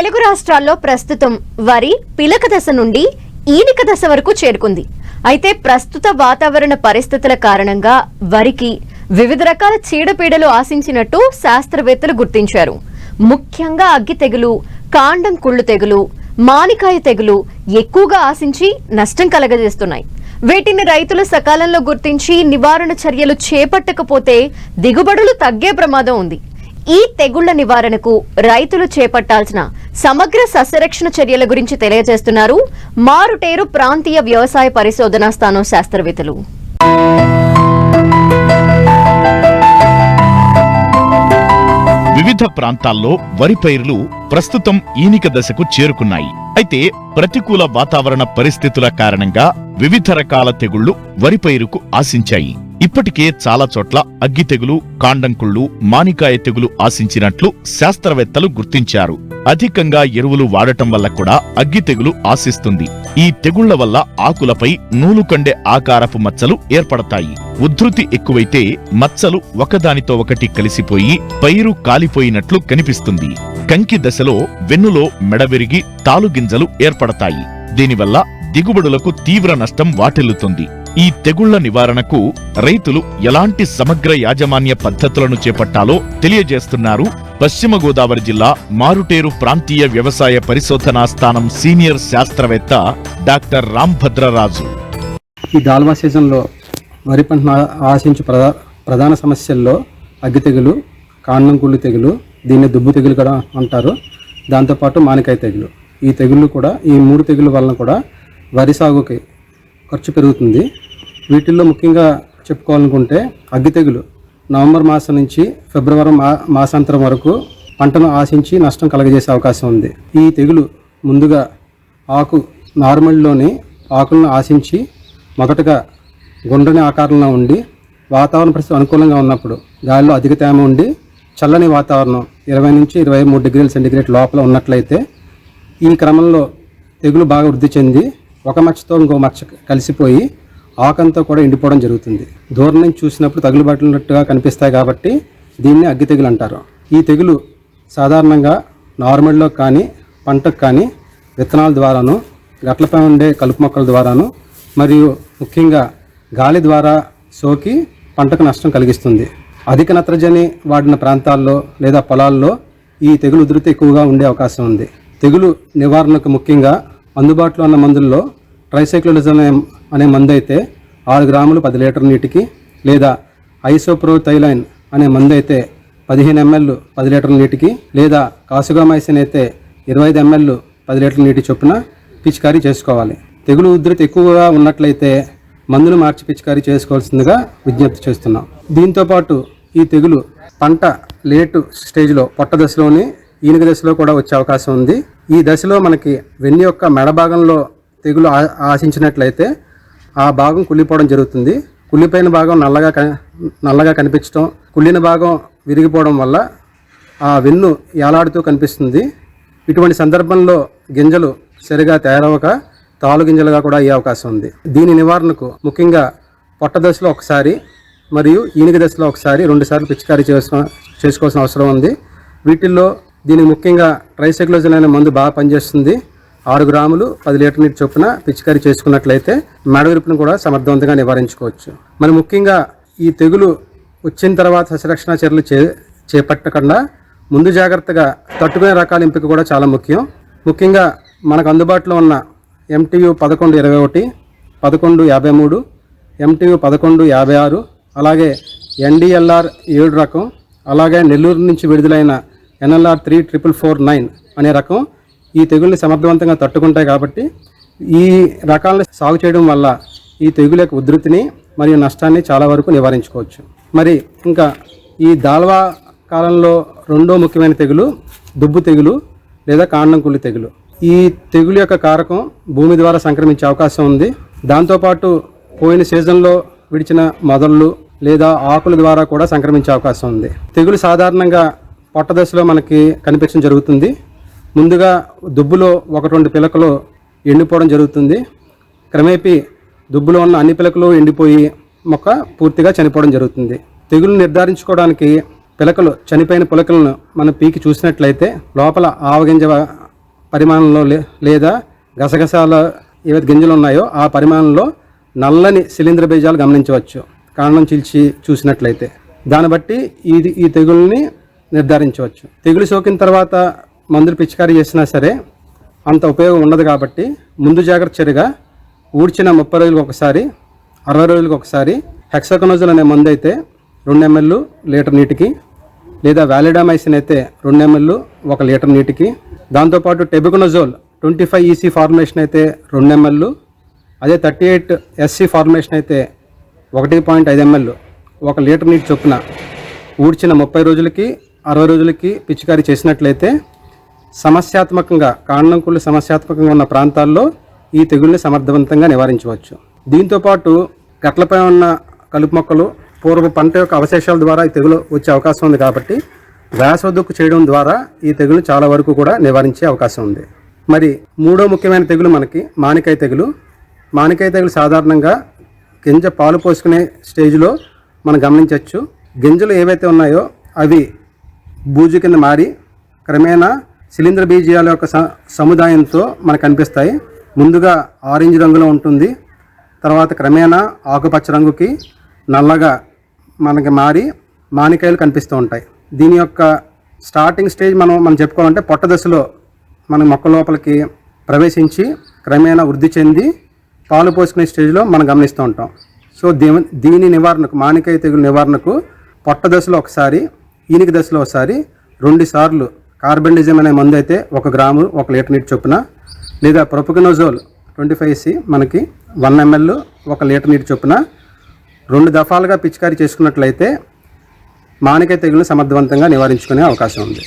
తెలుగు రాష్ట్రాల్లో ప్రస్తుతం వరి పిలక దశ నుండి ఈనిక దశ వరకు చేరుకుంది. అయితే ప్రస్తుత వాతావరణ పరిస్థితుల కారణంగా వరికి వివిధ రకాల చీడపీడలు ఆశించినట్టు శాస్త్రవేత్తలు గుర్తించారు. ముఖ్యంగా అగ్గి తెగులు, కాండం కుళ్ళు తెగులు, మానికాయ తెగులు ఎక్కువగా ఆశించి నష్టం కలగజేస్తున్నాయి. వీటిని రైతులు సకాలంలో గుర్తించి నివారణ చర్యలు చేపట్టకపోతే దిగుబడులు తగ్గే ప్రమాదం ఉంది. ఈ తెగుళ్ల నివారణకు రైతులు చేపట్టాల్సిన సమగ్ర సస్యరక్షణ చర్యల గురించి తెలియజేస్తున్నారు మారుటేరు ప్రాంతీయ వ్యవసాయ పరిశోధనా స్థానం శాస్త్రవేత్తలు. వివిధ ప్రాంతాల్లో వరి పైర్లు ప్రస్తుతం ఈనిక దశకు చేరుకున్నాయి. అయితే ప్రతికూల వాతావరణ పరిస్థితుల కారణంగా వివిధ రకాల తెగుళ్లు వరి పైరుకు ఆశించాయి. ఇప్పటికే చాలా చోట్ల అగ్గి తెగులు, కాండంకుళ్ళు, మానికాయ తెగులు ఆశించినట్లు శాస్త్రవేత్తలు గుర్తించారు. అధికంగా ఎరువులు వాడటం వల్ల కూడా అగ్గి తెగులు ఆశిస్తుంది. ఈ తెగుళ్ల వల్ల ఆకులపై నూలుకండె ఆకారపు మచ్చలు ఏర్పడతాయి. ఉధృతి ఎక్కువైతే మచ్చలు ఒకదానితో ఒకటి కలిసిపోయి పైరు కాలిపోయినట్లు కనిపిస్తుంది. కంకి దశలో వెన్నులో మెడవిరిగి తాలుగింజలు ఏర్పడతాయి. దీనివల్ల దిగుబడులకు తీవ్ర నష్టం వాటిల్లుతుంది. ఈ తెగుళ్ల నివారణకు రైతులు ఎలాంటి సమగ్ర యాజమాన్య పద్ధతులను చేపట్టాలో తెలియజేస్తున్నారు పశ్చిమ గోదావరి జిల్లా మారుటేరు ప్రాంతీయ వ్యవసాయ పరిశోధనా స్థానం సీనియర్ శాస్త్రవేత్త డాక్టర్ రాంభద్రరాజు. ఈ దాల్వా సీజన్లో వరి పంటను ఆశించు ప్రధాన సమస్యల్లో అగ్గి తెగులు, కాండం కుళ్ళు తెగులు, దీన్ని దుబ్బు తెగులు కూడా అంటారు. దాంతోపాటు మానికాయ తెగులు. ఈ తెగుళ్ళు కూడా, ఈ మూడు తెగుల వలన కూడా వరి సాగుకి ఖర్చు పెరుగుతుంది. వీటిల్లో ముఖ్యంగా చెప్పుకోవాలనుకుంటే అగ్గి తెగులు నవంబర్ మాసం నుంచి ఫిబ్రవరి మాసాంతరం వరకు పంటను ఆశించి నష్టం కలగజేసే అవకాశం ఉంది. ఈ తెగులు ముందుగా ఆకు నార్మల్లోని ఆకులను ఆశించి మొదటగా గుండ్రని ఆకారంలో ఉండి వాతావరణ పరిస్థితి అనుకూలంగా ఉన్నప్పుడు గాలిలో అధిక తేమ ఉండి చల్లని వాతావరణం 20 నుంచి 23 డిగ్రీల సెంటీగ్రేడ్ లోపల ఉన్నట్లయితే ఈ క్రమంలో తెగులు బాగా వృద్ధి చెంది ఒక మచ్చతో ఇంకో మచ్చ కలిసిపోయి ఆకంతా కూడా ఎండిపోవడం జరుగుతుంది. దూరం నుంచి చూసినప్పుడు తగులుబాటున్నట్టుగా కనిపిస్తాయి కాబట్టి దీన్ని అగ్గి తెగులు అంటారు. ఈ తెగులు సాధారణంగా నార్మల్లో కానీ పంటకు కానీ విత్తనాల ద్వారాను, గట్లపై ఉండే కలుపు మొక్కల ద్వారాను మరియు ముఖ్యంగా గాలి ద్వారా సోకి పంటకు నష్టం కలిగిస్తుంది. అధిక నత్రజని వాడిన ప్రాంతాల్లో లేదా పొలాల్లో ఈ తెగులు ఉధృతి ఎక్కువగా ఉండే అవకాశం ఉంది. తెగులు నివారణకు ముఖ్యంగా అందుబాటులో ఉన్న మందుల్లో ట్రైసైక్లోజన్ అనే మందు అయితే 6 గ్రాములు 10 లీటర్ నీటికి, లేదా ఐసోప్రోథైలైన్ అనే మందు అయితే 15 ml 10 లీటర్ నీటికి, లేదా కాసుగామైసిన్ అయితే 25 ml 10 లీటర్ నీటి చొప్పున పిచికారీ చేసుకోవాలి. తెగులు ఉధృతి ఎక్కువగా ఉన్నట్లయితే మందును మార్చి పిచికారీ చేసుకోవాల్సిందిగా విజ్ఞప్తి చేస్తున్నాం. దీంతోపాటు ఈ తెగులు పంట లేటు స్టేజ్లో పొట్ట దశలోని ఈనిక దశలో కూడా వచ్చే అవకాశం ఉంది. ఈ దశలో మనకి వెన్ను యొక్క మెడ భాగంలో తెగులు ఆశించినట్లయితే ఆ భాగం కుళ్ళిపోవడం జరుగుతుంది. కుళ్ళిపోయిన భాగం నల్లగా కనిపించడం, కుళ్ళిన భాగం విరిగిపోవడం వల్ల ఆ వెన్ను ఏలాడుతూ కనిపిస్తుంది. ఇటువంటి సందర్భంలో గింజలు సరిగా తయారవక తాలు గింజలుగా కూడా అయ్యే అవకాశం ఉంది. దీని నివారణకు ముఖ్యంగా పొట్ట దశలో ఒకసారి మరియు ఈనిక దశలో ఒకసారి 2 సార్లు పిచికారీ చేసుకోవాల్సిన అవసరం ఉంది. వీటిల్లో దీనికి ముఖ్యంగా ట్రైసైక్లోజన్ అనే మందు బాగా పనిచేస్తుంది. 6 గ్రాములు 10 లీటర్ నీటి చొప్పున పిచికారీ చేసుకున్నట్లయితే మెడవిరుపును కూడా సమర్థవంతంగా నివారించుకోవచ్చు. మరి ముఖ్యంగా ఈ తెగులు వచ్చిన తర్వాత సస్యరక్షణ చర్యలు చేపట్టకుండా ముందు జాగ్రత్తగా తట్టుకునే రకాల ఎంపిక కూడా చాలా ముఖ్యం. ముఖ్యంగా మనకు అందుబాటులో ఉన్న MTU 1121, 1153, MTU 1156, అలాగే NDLR 7 రకం, అలాగే నెల్లూరు నుంచి విడుదలైన NLR 34449 అనే రకం ఈ తెగుల్ని సమర్థవంతంగా తట్టుకుంటాయి. కాబట్టి ఈ రకాలను సాగు చేయడం వల్ల ఈ తెగుల యొక్క ఉధృతిని మరియు నష్టాన్ని చాలా వరకు నివారించుకోవచ్చు. మరి ఇంకా ఈ దాల్వా కాలంలో రెండో ముఖ్యమైన తెగులు దుబ్బు తెగులు లేదా కాండం కుళ్ళు తెగులు. ఈ తెగులు యొక్క కారకం భూమి ద్వారా సంక్రమించే అవకాశం ఉంది. దాంతోపాటు పోయిన సీజన్లో విడిచిన మొదళ్ళు లేదా ఆకుల ద్వారా కూడా సంక్రమించే అవకాశం ఉంది. తెగులు సాధారణంగా పొట్ట దశలో మనకి కనిపించడం జరుగుతుంది. ముందుగా దుబ్బులో 1-2 పిలకలు ఎండిపోవడం జరుగుతుంది. క్రమేపీ దుబ్బులో ఉన్న అన్ని పిలకలు ఎండిపోయి మొక్క పూర్తిగా చనిపోవడం జరుగుతుంది. తెగులు నిర్ధారించుకోవడానికి పిలకలు చనిపోయిన పిలకలను మనం పీకి చూసినట్లయితే లోపల పరిమాణంలో లేదా గసగసాల ఏవైతే గింజలు ఉన్నాయో ఆ పరిమాణంలో నల్లని శిలీంధ్ర బీజాలు గమనించవచ్చు కాండం చీల్చి చూసినట్లయితే. దాన్ని బట్టి ఈ తెగుల్ని నిర్ధారించవచ్చు. తెగులు సోకిన తర్వాత మందులు పిచికారీ చేసినా సరే అంత ఉపయోగం ఉండదు కాబట్టి ముందు జాగ్రత్త చర్యగా ఊడ్చిన 30 రోజులకు ఒకసారి 60 రోజులకు ఒకసారి హెక్సాకొనజోల్ అనే మందు అయితే 2 ml లీటర్ నీటికి, లేదా వాలిడామైసిన్ అయితే 2 ml 1 లీటర్ నీటికి, దాంతోపాటు టెబుకొనజోల్ 25 EC ఫార్ములేషన్ అయితే 2 ml, అదే 38 SC ఫార్ములేషన్ అయితే 1.5 ml 1 లీటర్ నీటి చొప్పున ఊడ్చిన 30 రోజులకి 60 రోజులకి పిచికారీ చేసినట్లయితే సమస్యాత్మకంగా కాండం కుళ్ళు సమస్యాత్మకంగా ఉన్న ప్రాంతాల్లో ఈ తెగుల్ని సమర్థవంతంగా నివారించవచ్చు. దీంతోపాటు గట్లపై ఉన్న కలుపు మొక్కలు పూర్వ పంట యొక్క అవశేషాల ద్వారా ఈ తెగులు వచ్చే అవకాశం ఉంది కాబట్టి వేసవదుక్కు చేయడం ద్వారా ఈ తెగులు చాలా వరకు కూడా నివారించే అవకాశం ఉంది. మరి మూడో ముఖ్యమైన తెగులు మనకి మానికాయ తెగులు. మానికాయ తెగులు సాధారణంగా గింజ పాలు పోసుకునే స్టేజ్లో మనం గమనించవచ్చు. గింజలు ఏవైతే ఉన్నాయో అవి బూజు కింద మారి క్రమేణా శిలీంధ్ర బీజాల యొక్క సముదాయంతో మనకు కనిపిస్తాయి. ముందుగా ఆరెంజ్ రంగులో ఉంటుంది, తర్వాత క్రమేణా ఆకుపచ్చ రంగుకి నల్లగా మనకి మారి మానికాయలు కనిపిస్తూ ఉంటాయి. దీని యొక్క స్టార్టింగ్ స్టేజ్ మనం చెప్పుకోవాలంటే పొట్ట దశలో మన మొక్క లోపలికి ప్రవేశించి క్రమేణా వృద్ధి చెంది పాలు పోసుకునే స్టేజ్లో మనం గమనిస్తూ ఉంటాం. సో దీని నివారణకు, మానికాయ తెగులు నివారణకు పొట్ట దశలో ఒకసారి, ఈనిక దశలో ఒకసారి 2 సార్లు కార్బెండిజం అనే మందు అయితే 1 గ్రాము 1 లీటర్ నీటి చొప్పున, లేదా ప్రొపకొనజోల్ 25 EC మనకి 1 ml 1 లీటర్ నీటి చొప్పున 2 దఫాలుగా పిచికారీ చేసుకున్నట్లయితే మానికాయ తెగులు సమర్థవంతంగా నివారించుకునే అవకాశం ఉంది.